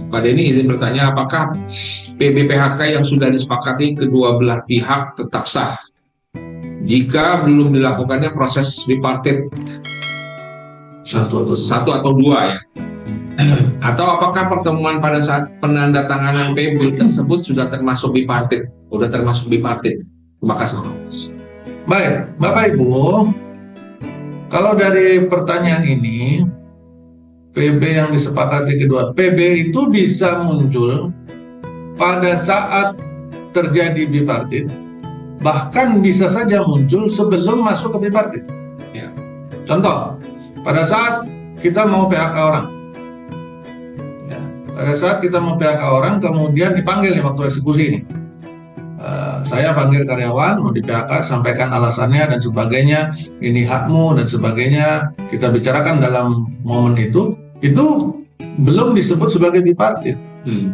Pak Denny izin bertanya, apakah PBPHK yang sudah disepakati kedua belah pihak tetap sah jika belum dilakukannya proses bipartit satu atau dua ya? Atau apakah pertemuan pada saat penandatanganan PB tersebut sudah termasuk bipartit? Sudah termasuk bipartit. Terima kasih. Baik, Bapak Ibu, kalau dari pertanyaan ini, PB yang disepakati kedua, PB itu bisa muncul pada saat terjadi bipartit, bahkan bisa saja muncul sebelum masuk ke bipartit. Ya. Contoh, pada saat kita mau PHK orang, ya, pada saat kita mau PHK orang, kemudian dipanggil nih waktu eksekusi ini. Saya panggil karyawan, mau di PHK, sampaikan alasannya dan sebagainya, ini hakmu dan sebagainya, kita bicarakan dalam momen itu belum disebut sebagai bipartit.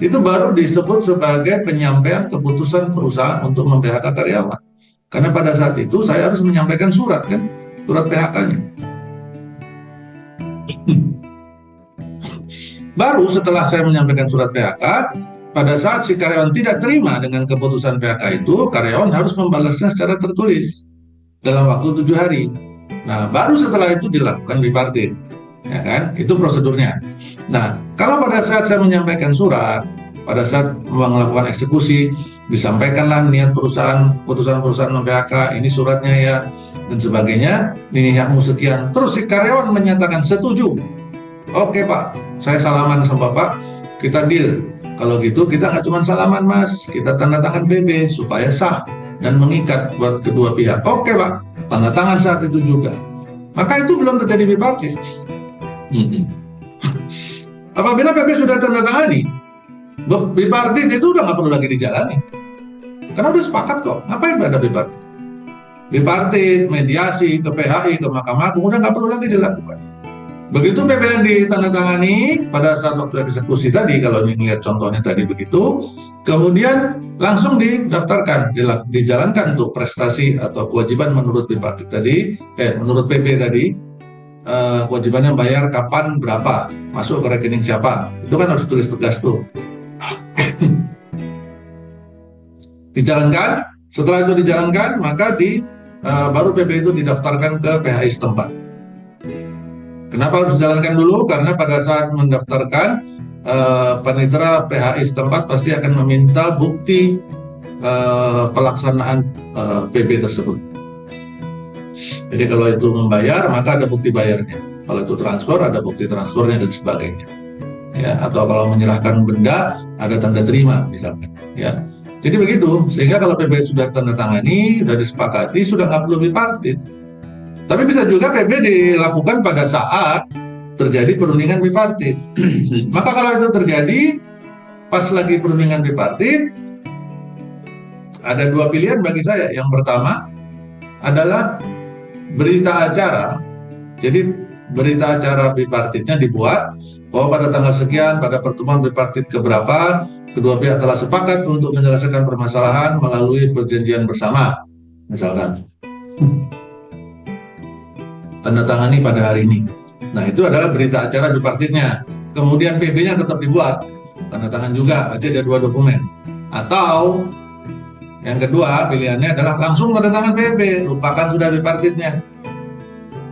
Itu baru disebut sebagai penyampaian keputusan perusahaan untuk mem-PHK karyawan. Karena pada saat itu saya harus menyampaikan surat kan, surat PHK-nya. Baru setelah saya menyampaikan surat PHK, pada saat si karyawan tidak terima dengan keputusan PHK itu, karyawan harus membalasnya secara tertulis dalam waktu 7 hari. Nah, baru setelah itu dilakukan bipartit, ya kan? Itu prosedurnya. Nah, kalau pada saat saya menyampaikan surat, pada saat melakukan eksekusi, disampaikanlah niat perusahaan, keputusan perusahaan mem-PHK, ini suratnya ya, dan sebagainya, ini hakmu sekian. Terus si karyawan menyatakan setuju. Oke Pak, saya salaman sama Bapak, kita deal. Kalau gitu kita nggak cuma salaman Mas, kita tanda tangan PB supaya sah dan mengikat buat kedua pihak. Oke Pak, tanda tangan saat itu juga. Maka itu belum terjadi bipartit. Apabila PB sudah tanda tangani, bipartit itu udah nggak perlu lagi dijalani. Karena udah sepakat kok, ngapain ada bipartit? Bipartit, mediasi, ke PHI, ke Mahkamah Agung, udah nggak perlu lagi dilakukan. Begitu PB yang ditandatangani pada saat waktu eksekusi tadi, kalau ini lihat contohnya tadi begitu, kemudian langsung didaftarkan, dijalankan untuk prestasi atau kewajiban menurut bipartit tadi, menurut PB tadi, kewajibannya bayar kapan, berapa, masuk ke rekening siapa, itu kan harus tulis tegas tuh. Dijalankan, setelah itu dijalankan, maka baru PB itu didaftarkan ke PHI setempat. Kenapa harus dijalankan dulu? Karena pada saat mendaftarkan, panitera PHI setempat pasti akan meminta bukti pelaksanaan PB tersebut. Jadi kalau itu membayar, maka ada bukti bayarnya. Kalau itu transfer, ada bukti transfernya dan sebagainya. Ya, atau kalau menyerahkan benda, ada tanda terima misalkan. Ya, jadi begitu. Sehingga kalau PB sudah tanda tangani, sudah disepakati, sudah nggak perlu bipartit. Tapi bisa juga PB dilakukan pada saat terjadi perundingan bipartit. Maka kalau itu terjadi pas lagi perundingan bipartit, ada dua pilihan bagi saya. Yang pertama adalah berita acara. Jadi berita acara bipartitnya dibuat bahwa pada tanggal sekian pada pertemuan bipartit keberapa kedua pihak telah sepakat untuk menyelesaikan permasalahan melalui perjanjian bersama, misalkan. Tanda tangani pada hari ini. Nah, itu adalah berita acara bipartitnya. Kemudian PB-nya tetap dibuat, tanda tangan juga, berarti ada dua dokumen. Atau yang kedua pilihannya adalah langsung tanda tangan PB, lupakan sudah bipartitnya.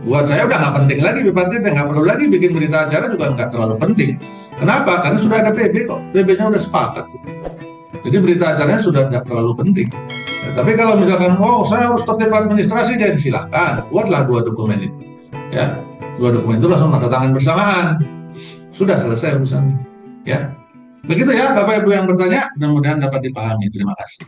Buat saya udah nggak penting lagi bipartitnya, nggak perlu lagi bikin berita acara juga nggak terlalu penting. Kenapa? Karena sudah ada PB kok, PB-nya udah sepakat. Jadi berita acaranya sudah nggak terlalu penting. Ya, tapi kalau misalkan, saya harus tertib administrasi, dan silakan, buatlah dua dokumen itu. Ya, dua dokumen itu langsung tanda tangan bersamaan. Sudah selesai urusannya. Ya, begitu ya Bapak Ibu yang bertanya, mudah-mudahan dapat dipahami. Terima kasih.